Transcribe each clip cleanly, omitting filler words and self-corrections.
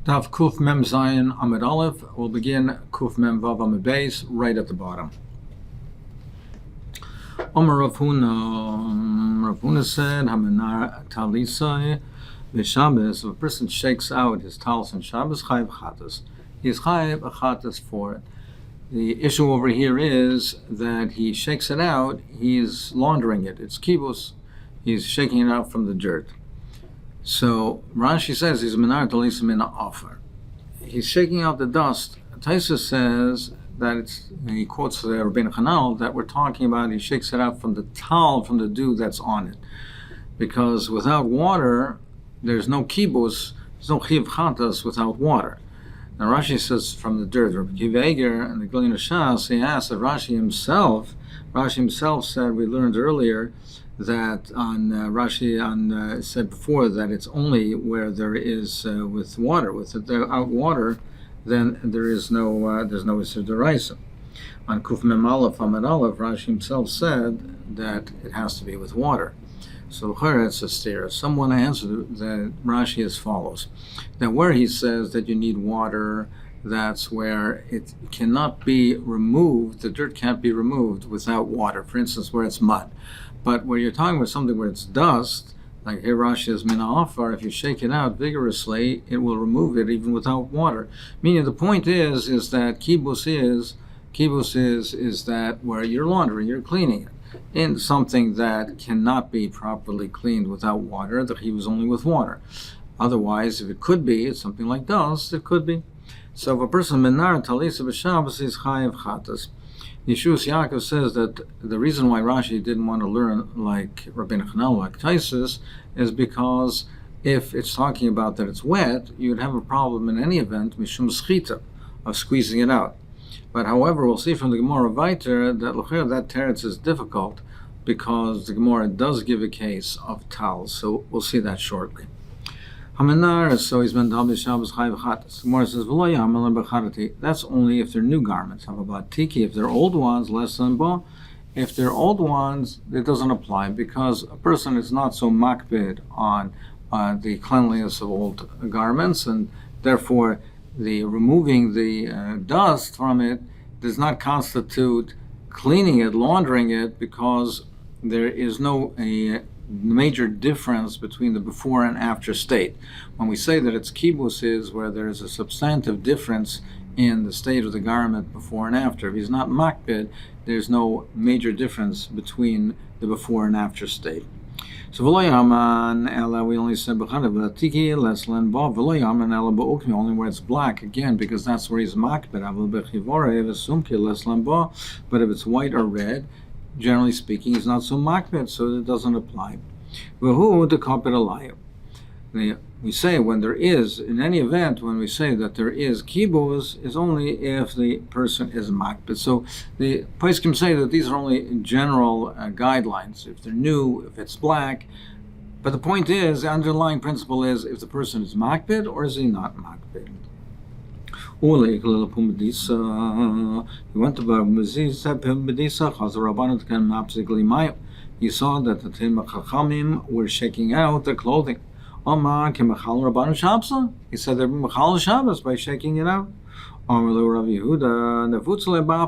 Daf Kuf Mem Zayin Amud Aleph. We'll begin Kuf Mem Vav Amud Beis right at the bottom. Omer Rav Huna said, Hamenar Talisai V'Shabbos. If a person shakes out his talis on Shabbos, Chayiv Chatas. He's Chayiv a Chatas for it. The issue over here is that he shakes it out, he's laundering it. It's kibus. He's shaking it out from the dirt. So Rashi says he's menar talisa mina offer. He's shaking out the dust. Taisa says that he quotes the Rabbeinu Chanal that we're talking about. He shakes it out from the tal, from the dew that's on it, because without water, there's no kibus, there's no chiv chatas without water. Now Rashi says from the dirt. Rabbi Kiva Eger and the Gilin Shas, he asked that Rashi himself said, we learned earlier that Rashi said before that it's only where there is with water. Without water, then there's no Isser D'Oraisa. On Kuf Mem Aleph Amud Aleph, Rashi himself said that it has to be with water. So it's a steer. Someone answered the Rashi as follows: that where he says that you need water, that's where it cannot be removed. The dirt can't be removed without water. For instance, where it's mud. But where you're talking about something where it's dust, like here Rashi is mina afar, if you shake it out vigorously, it will remove it even without water. Meaning the point is that kibus is that where you're laundering, you're cleaning it in something that cannot be properly cleaned without water. The chibus only with water. Otherwise, if it could be, it's something like dust, it could be. So if a person menar talisa b'Shabbos is chayiv chatas. Yeshua Yaakov says that the reason why Rashi didn't want to learn like Rabbeinu Chanal, like Taisus, is because if it's talking about that it's wet, you'd have a problem in any event, mishum schita, of squeezing it out. But however, we'll see from the Gemara Viter that teretz is difficult because the Gemara does give a case of tal. So we'll see that shortly. Hamenar, so he's been Talmid Shabbos Chayiv Chatas. Gemara says, V'lo ya'amel b'charati. That's only if they're new garments. How about tiki? If they're old ones, less than bo. If they're old ones, it doesn't apply because a person is not so makbid on the cleanliness of old garments, and therefore the removing the dust from it does not constitute cleaning it, laundering it, because there is no major difference between the before and after state. When we say that it's kibus is where there is a substantive difference in the state of the garment before and after. If he's not makbid, there's no major difference between the before and after state. So v'lo yaman ela, we only said b'charav v'atiki less len bo v'lo yaman ela b'ukmi, only where it's black, again because that's where he's makbid. Avol b'chivore v'sumki less len bo, but if it's white or red, generally speaking, he's not so makbid, so it doesn't apply. V'hu the kapit alayu. We say when there is, in any event, when we say that there is kibus, is only if the person is makbid. So the poskim say that these are only general guidelines. If they're new, if it's black. But the point is, the underlying principle is if the person is makbid or is he not makbid. He went to he saw that the Talmid Chachamim were shaking out their clothing. He said they're mechal Shabbos by shaking it out.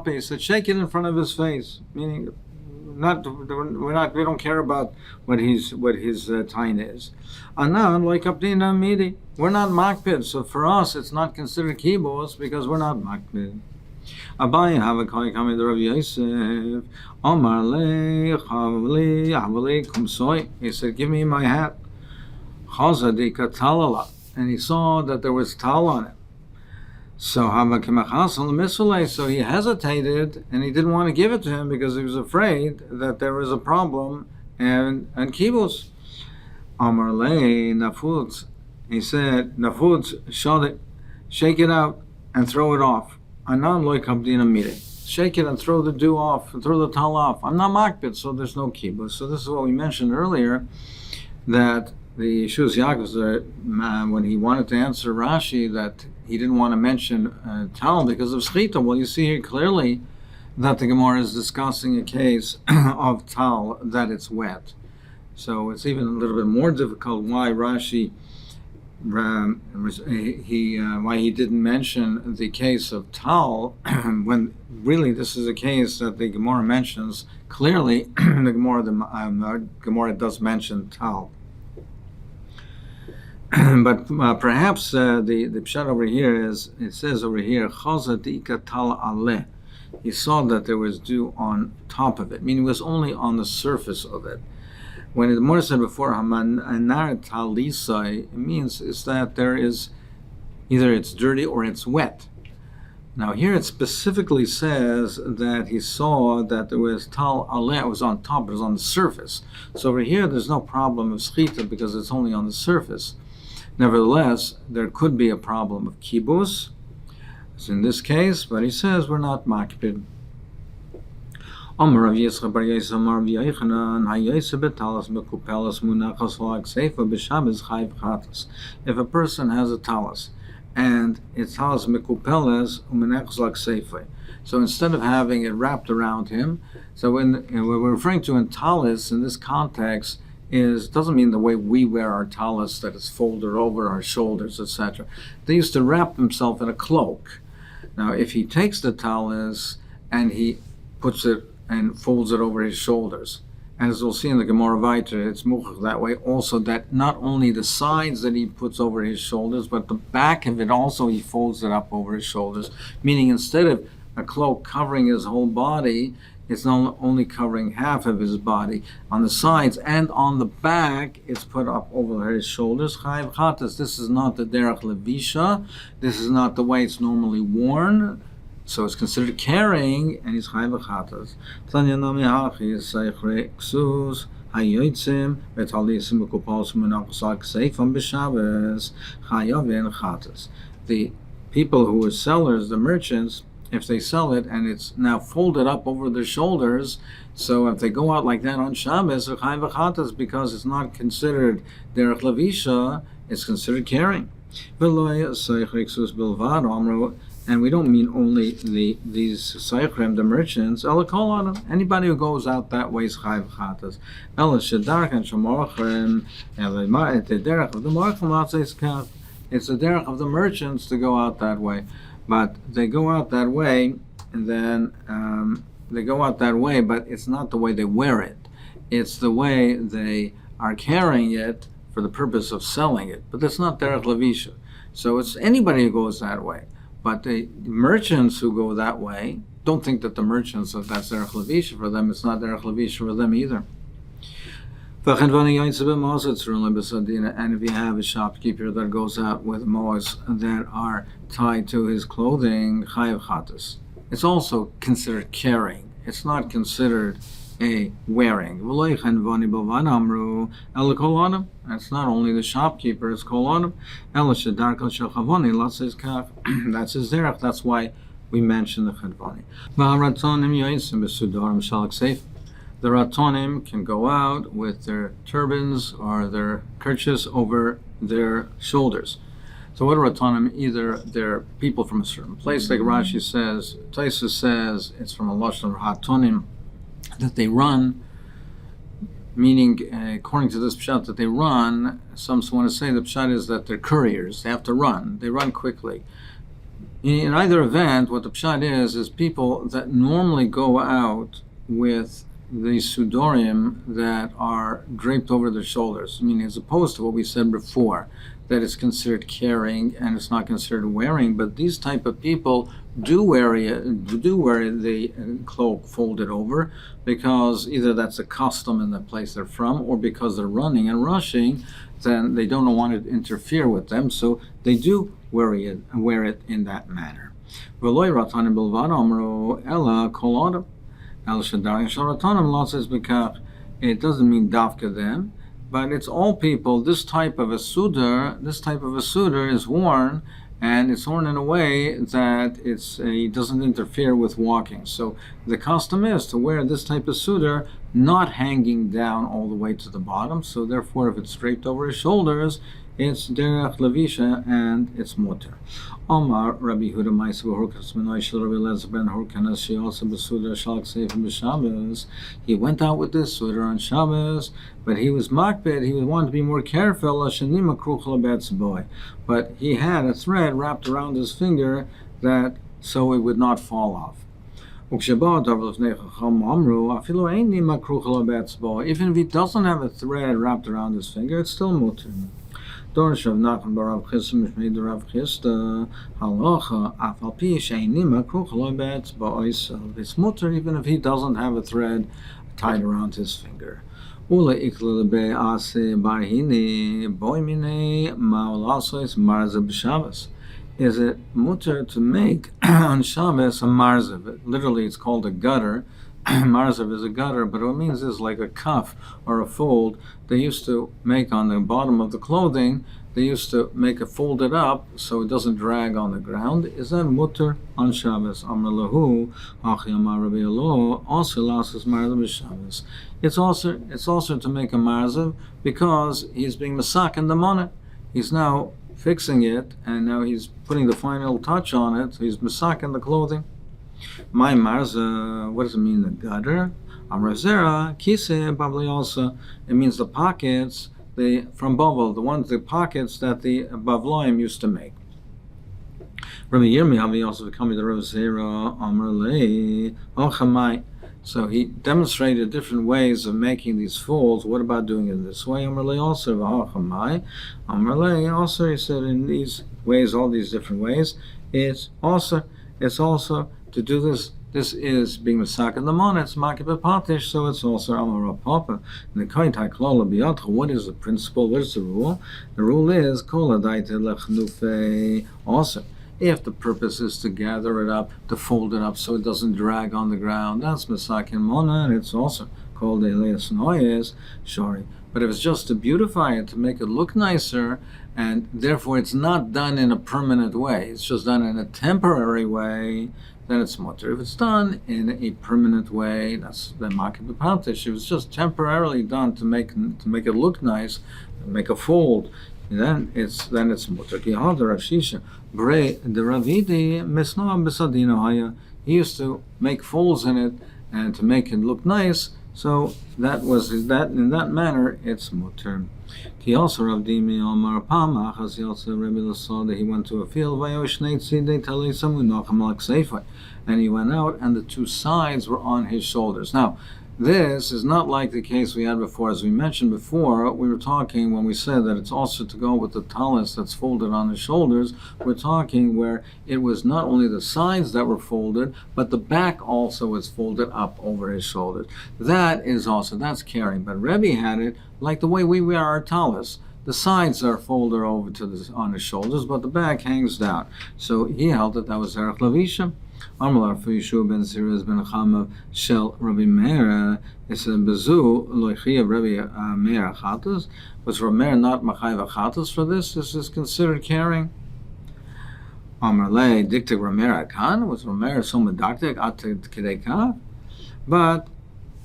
He said shake it in front of his face, meaning we don't care about what his tain is. Anan like Abdina Midi. We're not makbid, so for us it's not considered kibos because we're not makbid. Abai have a koi coming to Rav Yosef. Omar le chavli avli kumsoi. He said, give me my hat. Chazadika talala. And he saw that there was tal on it. So so he hesitated and he didn't want to give it to him because he was afraid that there was a problem and kibus. Amar le nafutz. He said, nafutz shad, shake it out and throw it off. Anan loy kabdina mire. Shake it and throw the dew off, and throw the tal off. I'm not makbid, so there's no kibus. So this is what we mentioned earlier, that the Yeshua Yaakov, when he wanted to answer Rashi, that he didn't want to mention tal because of shchita. Well, you see here clearly that the Gemara is discussing a case of tal, that it's wet. So it's even a little bit more difficult why Rashi why he didn't mention the case of Tal, when really this is a case that the Gemara mentions clearly. The Gemara does mention Tal, but perhaps the pshat over here is, it says over here, Chaza Dika Tal Ale. He saw that there was dew on top of it, meaning it was only on the surface of it. When the Gemara said before, Hamanar Talisai, it means is that there is either it's dirty or it's wet. Now here it specifically says that he saw that there was Tal Aleh, it was on top, it was on the surface. So over here there's no problem of shlit because it's only on the surface. Nevertheless, there could be a problem of kibus, as in this case, but he says we're not makpid. If a person has a talis and it's talis mekupeles umenechos like seifei, so instead of having it wrapped around him, so when we're referring to in talis in this context doesn't mean the way we wear our talis, that it's folded over our shoulders, etc. They used to wrap themselves in a cloak. Now, if he takes the talis and he puts it and folds it over his shoulders, and as we'll see in the Gemara Vayter, it's muchach that way also, that not only the sides that he puts over his shoulders, but the back of it also he folds it up over his shoulders, meaning instead of a cloak covering his whole body, it's not only covering half of his body. On the sides and on the back, it's put up over his shoulders. Chayiv chatas. This is not the derech levisha. This is not the way it's normally worn. So it's considered carrying, and he's chayiv chatas. Tanya nami hachi seichre ksus hayotzim betalisim b'kupalos menachos seifam b'shabbos chayav en chatas. The people who are sellers, the merchants, if they sell it and it's now folded up over their shoulders, so if they go out like that on Shabbos, they're chayiv chatas because it's not considered derech levisha, it's considered carrying. And we don't mean only these seichrim, the merchants. Anybody who goes out that way is chayiv chatas. It's the derech of the merchants to go out that way. But they go out that way, and then they go out that way, but it's not the way they wear it. It's the way they are carrying it for the purpose of selling it. But that's not derech levisha. So it's anybody who goes that way. But the merchants who go that way, don't think that the merchants, that that's derech levisha for them. It's not derech levisha for them either. And if you have a shopkeeper that goes out with moas that are tied to his clothing, chayiv chatas. It's also considered carrying. It's not considered a wearing. It's not only the shopkeeper, it's kol That's his derech. That's why we mention the chadvani. The ratonim can go out with their turbans or their kerchiefs over their shoulders. So what are ratonim? Either they're people from a certain place, like Rashi says, Taisa says, it's from a lashon of ratonim, that they run, meaning, according to this pshat, that they run. Some want to say the pshat is that they're couriers. They have to run. They run quickly. In either event, what the pshat is people that normally go out with the sudorim that are draped over their shoulders, meaning as opposed to what we said before, that it's considered carrying and it's not considered wearing. But these type of people do wear the cloak folded over because either that's a custom in the place they're from, or because they're running and rushing, then they don't want it to interfere with them, so they do wear it in that manner. It doesn't mean dafka them, but it's all people. This type of a sudar is worn, and it's worn in a way that it doesn't interfere with walking. So the custom is to wear this type of sudar not hanging down all the way to the bottom. So therefore, if it's draped over his shoulders, it's derech levisha and it's mutter. Omar Rabbi Huda Ma'aseh b'Hurkas Menoy Shel Rabbi Elazar ben Hurkanas She'also b'Suda Shalak Seifim b'Shabbos. He went out with this suitor on Shabbos, but he was makbid. He wanted to be more careful. Shenima kruchla betzboy, but he had a thread wrapped around his finger that so it would not fall off. Even if he doesn't have a thread wrapped around his finger, it's still mutter. Dorshu Nachman Barav Chism Mishmei Rav Chisda Halacha Afal Pi Sheinima Kruchlo Bet Ba'oisav. It's mutter even if he doesn't have a thread tied around his finger. Ula Ikla Be Ase Barhini Boimine Maulasois Marza B'Shabbos. Is it mutter to make on Shabbos a marzav? Literally, it's called a gutter. Marzav is a gutter, but what it means is like a cuff or a fold they used to make on the bottom of the clothing. They used to make it folded up so it doesn't drag on the ground. Is that mutter on Shabbos? Amar lahu, Achi Amar Rabbi Elo, also lasses marzav Shabbos. It's also to make a marzav because he's being masak in the money. He's now fixing it, and now he's putting the final touch on it. So he's masaking the clothing. My marza, what does it mean? The gutter. Amrazera kise probably also. It means the pockets. From Bavel, the pockets that the Bavloim used to make. Rabbi Yirmi also coming to Rosera Amrlei Ochamai. So he demonstrated different ways of making these folds. What about doing it this way? Amrlei also Ochamai. Amrlei also, he said, in these ways, all these different ways, it's also to do this. This is being masak in the money. It's makib patish, so it's also amar papa. In the kaitai klala biyatcha, what is the principle? What is the rule? The rule is kol adaita lechnufe. Also, if the purpose is to gather it up, to fold it up so it doesn't drag on the ground, that's masak in mona, and it's also called elias noyes shori. But if it's just to beautify it, to make it look nicer, and therefore it's not done in a permanent way, it's just done in a temporary way, then it's mutter. If it's done in a permanent way, that's the makib patish. If it's just temporarily done to make it look nice, make a fold, then it's mutter. Ki hada Rav Shisha bre the Ravidi misnoam b'sadino haya. He used to make folds in it and to make it look nice. So that in that manner it's mutter. He also Rav Dimi Omar Pama Achas Yalsa Rebbe Lasada. He went to a field and he went out and the two sides were on his shoulders. Now, this is not like the case we had before. As we mentioned before, we were talking when we said that it's also to go with the talus that's folded on the shoulders. We're talking where it was not only the sides that were folded, but the back also was folded up over his shoulders. That's carrying. But Rebbe had it like the way we wear our talus. The sides are folded over on his shoulders, but the back hangs down. So he held that was Erech Lavisha. Amar for Yeshua ben Sirius ben Chamav Shel Rabbi Meir. It said Bezu Loichi of Rabbi Meir Chatas. Was Rabbi Meir not Machayv Chatas for this? This is considered carrying. Amar Le Diktik Rabbi Meir Akan. Was Rabbi Meir so medaktik at Kedeka? But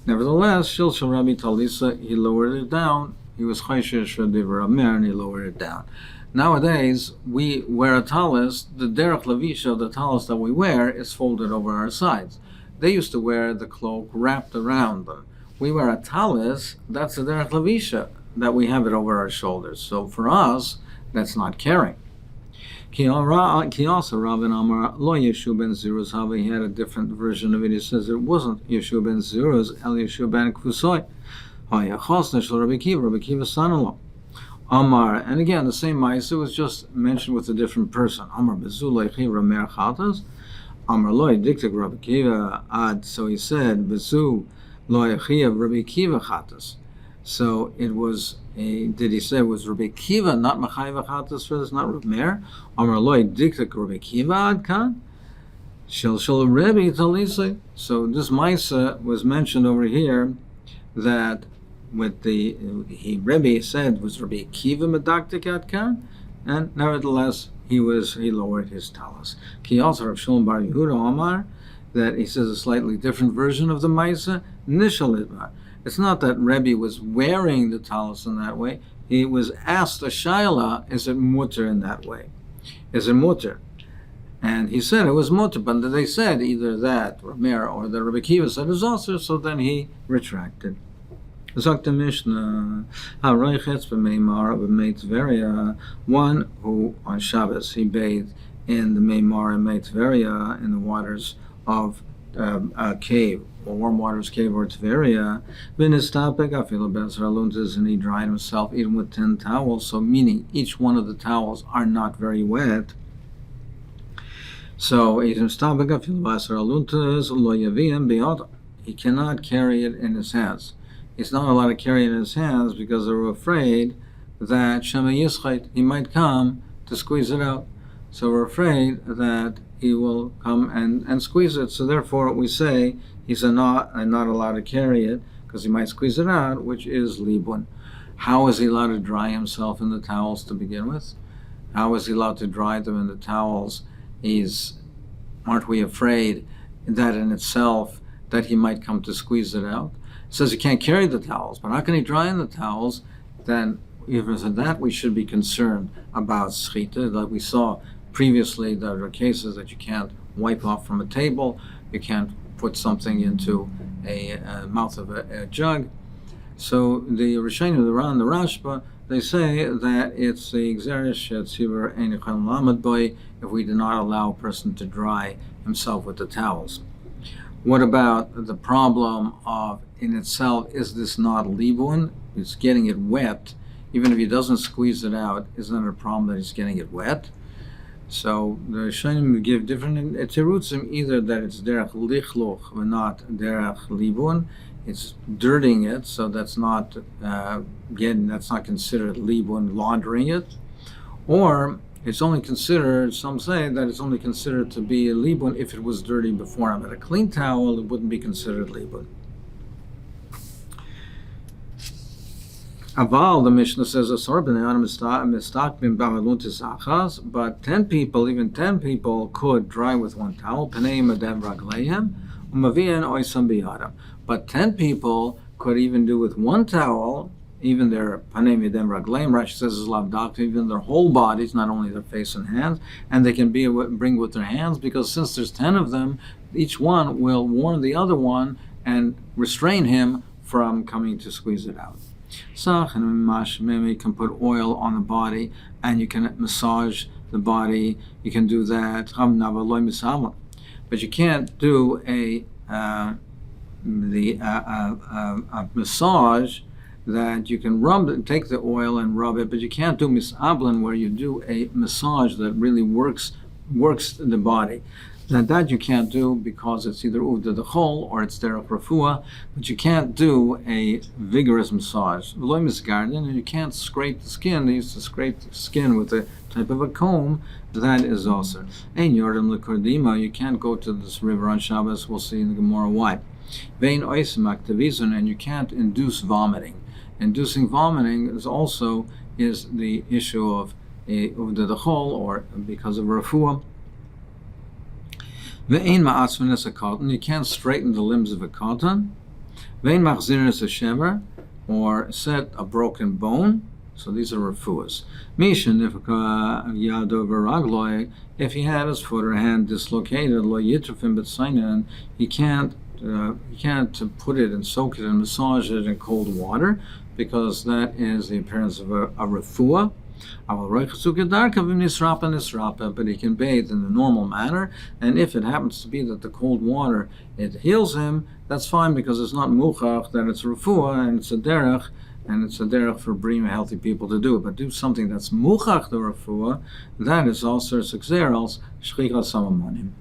nevertheless, Shil Shel Rabbi Talisa, he lowered it down. He was Chayshish Rabbi Meir and he lowered it down. Nowadays, we wear a talus. The derech lavisha, the talus that we wear, is folded over our sides. They used to wear the cloak wrapped around them. We wear a talus, that's the derech lavisha, that we have it over our shoulders. So for us, that's not carrying. Ki also Rabban Amar Lo Yeshua ben Ziruz Hava. He had a different version of it. He says it wasn't Yeshua ben Ziruz, El Yeshua ben Kfusoy. Hofstedter Shel Rabbi Kiva's son-in-law. Amar, and again, the same Ma'aseh was just mentioned with a different person. Amar Bezu Loichi Ramer Chatas. Amar Loi Diktik Rabbi Kiva Ad. So he said Bezu Loichi of Rabbi Kiva Chatas. So it was did he say it was Rabbi Kiva, not Machayva Chatas for this, not Rabbi Meir? Amar Loi Diktik Rabbi Kiva Ad Kan. Shel Rebbe Talisei. So this Ma'aseh was mentioned over here that with Rebbe said was Rabbi Kiva Medaktik Atkan, and nevertheless he lowered his talus. He also Rav Shalom Bar Yehuda Omar that he says a slightly different version of the Ma'aseh Nishal Idmar. It's not that Rebbe was wearing the talus in that way. he was asked a shaila, is it mutter in that way? Is it mutter? And he said it was mutter, but they said either that, Rameir, or the Rebbe Kiva said it was also, so then he retracted. Sagt the Mishnah, HaRoichetz b'meimara b'mei Tveria, one who on Shabbos he bathed in the Meimara and Mei Tveria, in the waters of a cave, or warm waters cave or Tveria, v'nistapek afilu b'ezra luntas, and he dried himself even with 10 towels, so meaning each one of the towels are not very wet. So he cannot carry it in his hands. He's not allowed to carry it in his hands because they're afraid that Shema Yischait, he might come to squeeze it out. So we're afraid that he will come and squeeze it. So therefore we say he's not allowed to carry it because he might squeeze it out, which is libun. How is he allowed to dry himself in the towels to begin with? How is he allowed to dry them in the towels? Aren't we afraid that in itself that he might come to squeeze it out? It says he can't carry the towels, but how can he dry in the towels? Then even for that we should be concerned about shlit. Like we saw previously, there are cases that you can't wipe off from a table, you can't put something into a mouth of a jug. So the Rishonim, the Ran, the Rashba, they say that it's the Gzerish Tzibur Ein Yechal Lamed Boy if we do not allow a person to dry himself with the towels. What about the problem of, in itself, is this not libun? It's getting it wet. Even if he doesn't squeeze it out, isn't it a problem that he's getting it wet? So the Rishonim give different terutzim, either that it's derech lichluch or not derech libun. It's dirtying it, so that's not considered libun, laundering it, or it's only considered. Some say that it's only considered to be a libun if it was dirty before. But a clean towel, it wouldn't be considered libun. Aval, the Mishnah says, but 10 people, even 10 people, could dry with one towel. But 10 people could even do with one towel, even their panem yedem ragleim. Rashi says is lavdak, even their whole bodies, not only their face and hands, and they can bring with their hands, because since there's 10 of them, each one will warn the other one and restrain him from coming to squeeze it out. Sach and maybe you can put oil on the body and you can massage the body. You can do that, but you can't do a massage that you can rub it, take the oil and rub it, but you can't do misablan where you do a massage that really works the body. That you can't do because it's either uvda dechol or it's derech refuah, but you can't do a vigorous massage. V'lo misgarden, and you can't scrape the skin. They used to scrape the skin with a type of a comb. That is also. Ein yordam lekordima, you can't go to this river on Shabbos. We'll see in the Gemara why. Vein oisim aktivizun, and you can't induce vomiting. Inducing vomiting is the issue of a uvda dechol or because of refuah. Ve'ein ma'atzvenes a cotton, you can't straighten the limbs of a cotton. Ve'ein machziris a shever, or set a broken bone. So these are refuahs. Mishin nifka yado v'ragloi, if he had his foot or hand dislocated, lo yitrufim b'tzainan, he can't put it and soak it and massage it in cold water, because that is the appearance of a refuah. But he can bathe in the normal manner, and if it happens to be that the cold water it heals him, that's fine, because it's not muchach that it's refuah and it's a derech for brim healthy people to do. But do something that's muchach the refuah, that is also success shchichas samamonim.